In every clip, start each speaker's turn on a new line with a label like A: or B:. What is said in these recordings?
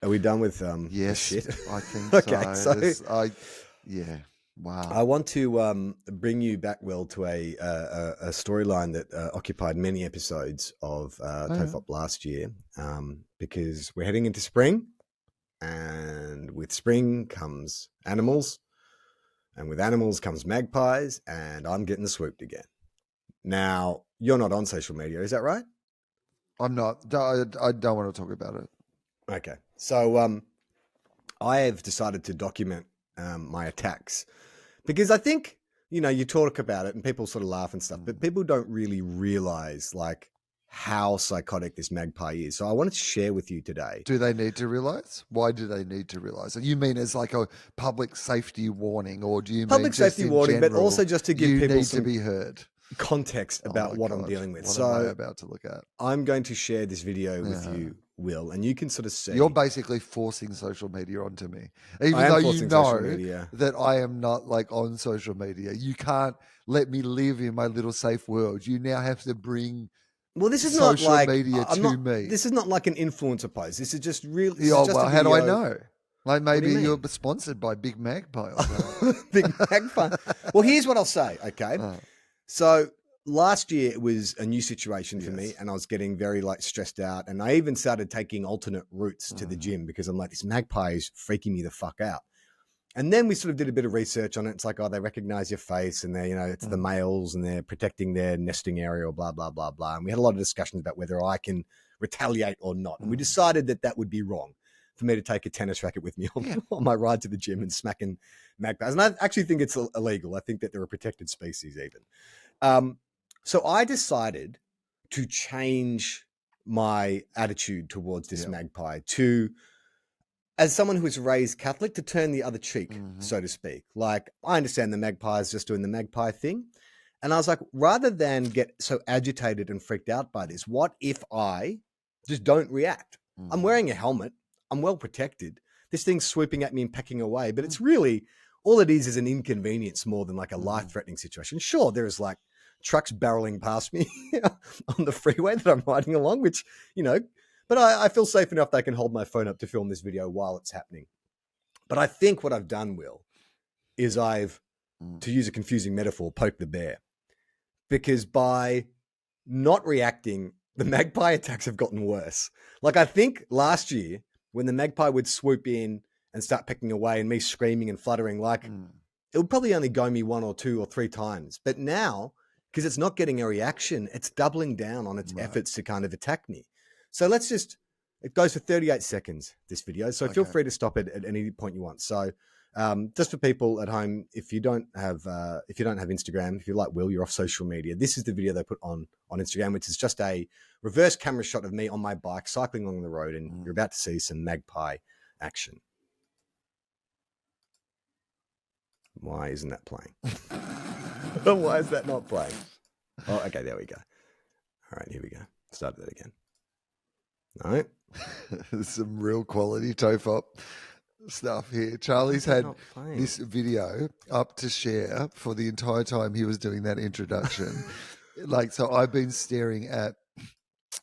A: Are we done with
B: Yes,
A: shit?
B: I think
A: Okay,
B: so. Wow.
A: I want to bring you back, Will, to a storyline that occupied many episodes of Tofop last year, because we're heading into spring, and with spring comes animals, and with animals comes magpies, and I'm getting swooped again. Now, you're not on social media, is that right?
B: I'm not. I don't want to talk about it.
A: Okay. So I have decided to document my attacks because I think, you talk about it and people sort of laugh and stuff, but people don't really realize like how psychotic this magpie is. So I wanted to share with you today.
B: Do they need to realize? Why do they need to realize? You mean as like a public safety warning, or do you
A: Public
B: mean
A: safety warning, but also just to give people some
B: to be heard
A: context about what I'm dealing with.
B: What am I about to look at?
A: I'm going to share this video with you, Will, and you can sort of see.
B: You're basically forcing social media onto me, even
A: I am
B: though you
A: forcing
B: know
A: social media.
B: that I am not like on social media. You can't let me live in my little safe world. You now have to bring.
A: Well, this is
B: social
A: not like
B: media to me.
A: This is not like an influencer post. This is just real.
B: How do I know? Like maybe
A: you
B: you're sponsored by Big Magpie or something.
A: Big Magpie. Well, here's what I'll say. Okay, so last year it was a new situation for me, and I was getting very like stressed out, and I even started taking alternate routes to the gym because I'm like, this magpie is freaking me the fuck out. And then we sort of did a bit of research on it. It's like, they recognize your face, and they're, it's the males, and they're protecting their nesting area, or blah, blah, blah, blah. And we had a lot of discussions about whether I can retaliate or not. And we decided that would be wrong for me to take a tennis racket with me on my ride to the gym and smacking magpies. And I actually think it's illegal. I think that they're a protected species even. So I decided to change my attitude towards this magpie to, as someone who was raised Catholic, to turn the other cheek, so to speak. Like, I understand the magpie is just doing the magpie thing. And I was like, rather than get so agitated and freaked out by this, what if I just don't react? I'm wearing a helmet. I'm well protected. This thing's swooping at me and pecking away. But it's really, all it is an inconvenience more than like a life-threatening situation. Sure, there's like trucks barreling past me on the freeway that I'm riding along, which, but I feel safe enough that I can hold my phone up to film this video while it's happening. But I think what I've done, Will, is I've, to use a confusing metaphor, poked the bear. Because by not reacting, the magpie attacks have gotten worse. Like, I think last year, when the magpie would swoop in and start pecking away and me screaming and fluttering, like, it would probably only go me 1 or 2 or 3 times. But now, because it's not getting a reaction, it's doubling down on its efforts to kind of attack me. So it goes for 38 seconds, this video. So feel free to stop it at any point you want. So just for people at home, if you don't have Instagram, if you're like Will, you're off social media, this is the video they put on Instagram, which is just a reverse camera shot of me on my bike cycling along the road, and you're about to see some magpie action. Why isn't that playing? Why is that not playing? Oh, okay, there we go. All right, here we go. Start that again. All right.
B: Some real quality Tofop stuff here. Charlie's had this video up to share for the entire time he was doing that introduction. So I've been staring at,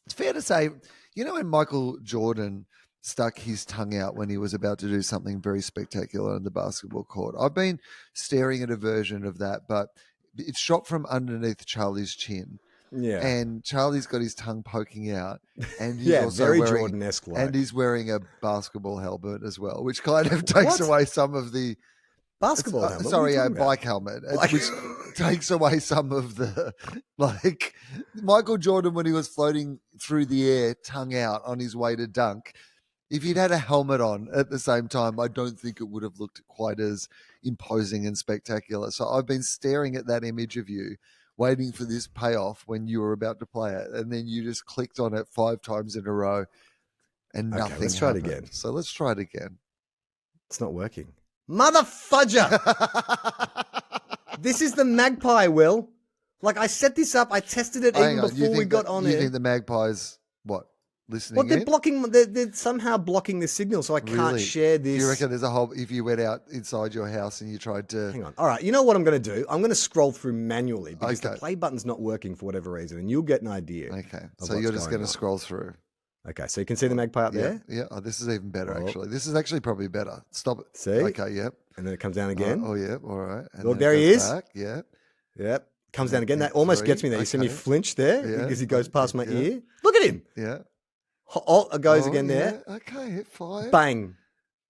B: it's fair to say, when Michael Jordan stuck his tongue out when he was about to do something very spectacular on the basketball court, I've been staring at a version of that, but it's shot from underneath Charlie's chin.
A: Yeah.
B: And Charlie's got his tongue poking out. And he's
A: very Jordan-esque like.
B: And he's wearing a basketball helmet as well, which kind of takes away some of the...
A: Basketball helmet?
B: Sorry, a bike helmet, which takes away some of the... Like, Michael Jordan, when he was floating through the air, tongue out on his way to dunk, if he'd had a helmet on at the same time, I don't think it would have looked quite as imposing and spectacular. So I've been staring at that image of you, waiting for this payoff when you were about to play it, and then you just clicked on it 5 times in a row, and nothing.
A: Let's try it again.
B: So let's try it again.
A: It's not working. Motherfudger! This is the magpie, Will. Like, I set this up. I tested it even before we got on it.
B: You think the magpie's what? Listening?
A: Well, they're blocking. They're somehow blocking the signal, so I can't share this.
B: Do you reckon there's a whole? If you went out inside your house and you tried to,
A: hang on. All right, you know what I'm going to do? I'm going to scroll through manually because the play button's not working for whatever reason, and you'll get an idea.
B: Okay, so you're just going to scroll through.
A: Okay, so you can see the magpie up there.
B: Yeah. Oh, this is even better, actually. This is actually probably better. Stop it.
A: See?
B: Okay, yep.
A: And then it comes down again.
B: Oh, yeah, all right. And
A: Look,
B: then
A: there
B: it
A: he
B: goes
A: is.
B: back. Yeah.
A: Yep. Comes down again. That almost gets me there. You see me flinch there because he goes past my ear. Look at him.
B: Yeah.
A: Oh, it goes again there.
B: Okay, hit 5.
A: Bang.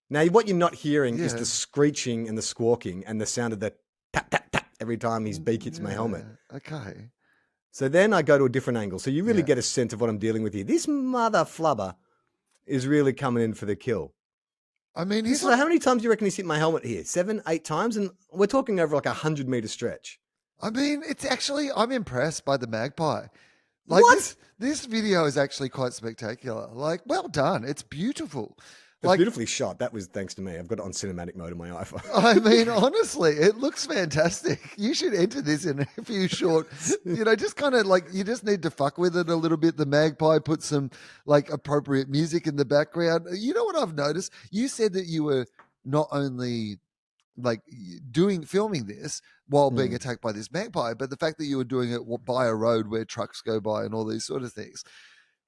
A: Now, what you're not hearing is the screeching and the squawking and the sound of the tap, tap, tap every time his beak hits my helmet.
B: Okay.
A: So then I go to a different angle. So you really get a sense of what I'm dealing with here. This mother flubber is really coming in for the kill.
B: I mean,
A: how many times do you reckon he's hit my helmet here? 7, 8 times? And we're talking over like 100-meter stretch.
B: I mean, it's actually, I'm impressed by the magpie. Like
A: what?
B: This video is actually quite spectacular. Like, well done. It's beautiful.
A: It's beautifully shot. That was thanks to me. I've got it on cinematic mode on my iPhone.
B: I mean, honestly, it looks fantastic. You should enter this in a few short, just kind of like, you just need to fuck with it a little bit. The magpie, put some like appropriate music in the background. You know what I've noticed? You said that you were not only like filming this while being attacked by this magpie, but the fact that you were doing it by a road where trucks go by and all these sort of things.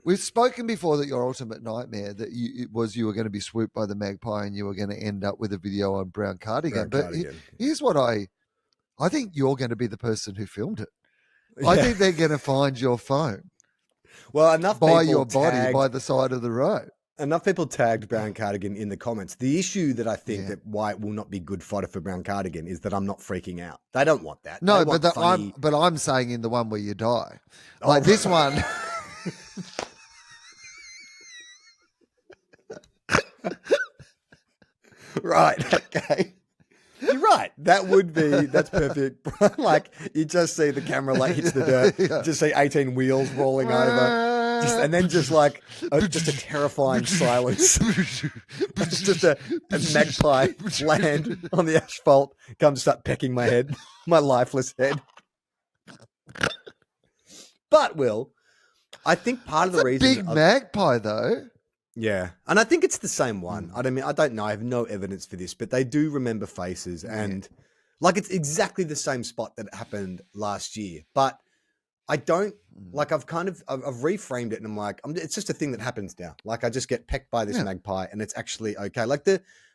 B: We've spoken before that your ultimate nightmare that you were going to be swooped by the magpie and you were going to end up with a video on Brown Cardigan. Here's what I think you're going to be the person who filmed it. Yeah. I think they're going to find your phone.
A: Well, enough
B: by
A: people
B: your body by the side of the road.
A: Enough people tagged Brown Cardigan in the comments. The issue that I think that why it will not be good fodder for Brown Cardigan is that I'm not freaking out. They don't want that.
B: No, but I'm saying in the one where you die, like this one.
A: Right. Okay. You're right. That's perfect. Like you just see the camera like hits the dirt, just see 18 wheels rolling over, and then just a terrifying silence. Just a magpie land on the asphalt, come start pecking my head, my lifeless head. But Will, I think part of the reason
B: big magpie though.
A: Yeah. And I think it's the same one. I don't know. I have no evidence for this, but they do remember faces and it's exactly the same spot that happened last year. But I don't I've reframed it and I'm like, it's just a thing that happens now. Like I just get pecked by this magpie and it's actually okay.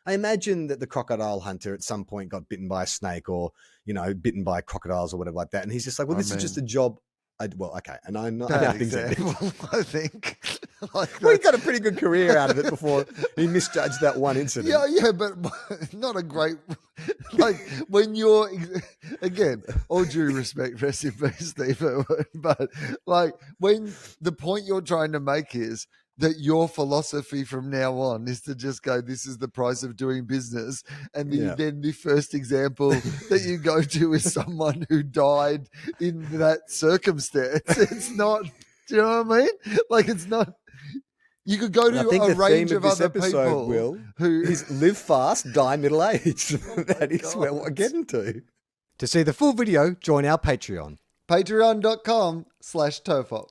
A: I imagine that the crocodile hunter at some point got bitten by a snake or, bitten by crocodiles or whatever like that. And he's just like, well, this is just a job. Okay. And I'm not
B: example, I think.
A: He got a pretty good career out of it before he misjudged that one incident.
B: Yeah, but not a great. When you're again, all due respect, rest in peace, Steve. But when the point you're trying to make is that your philosophy from now on is to just go, this is the price of doing business. And then the first example that you go to is someone who died in that circumstance. It's not, do you know what I mean? It's not, you could go to a range of other people who
A: is live fast, die middle-aged. That is where we're getting to. To see the full video, join our Patreon.
B: Patreon.com/Tofop.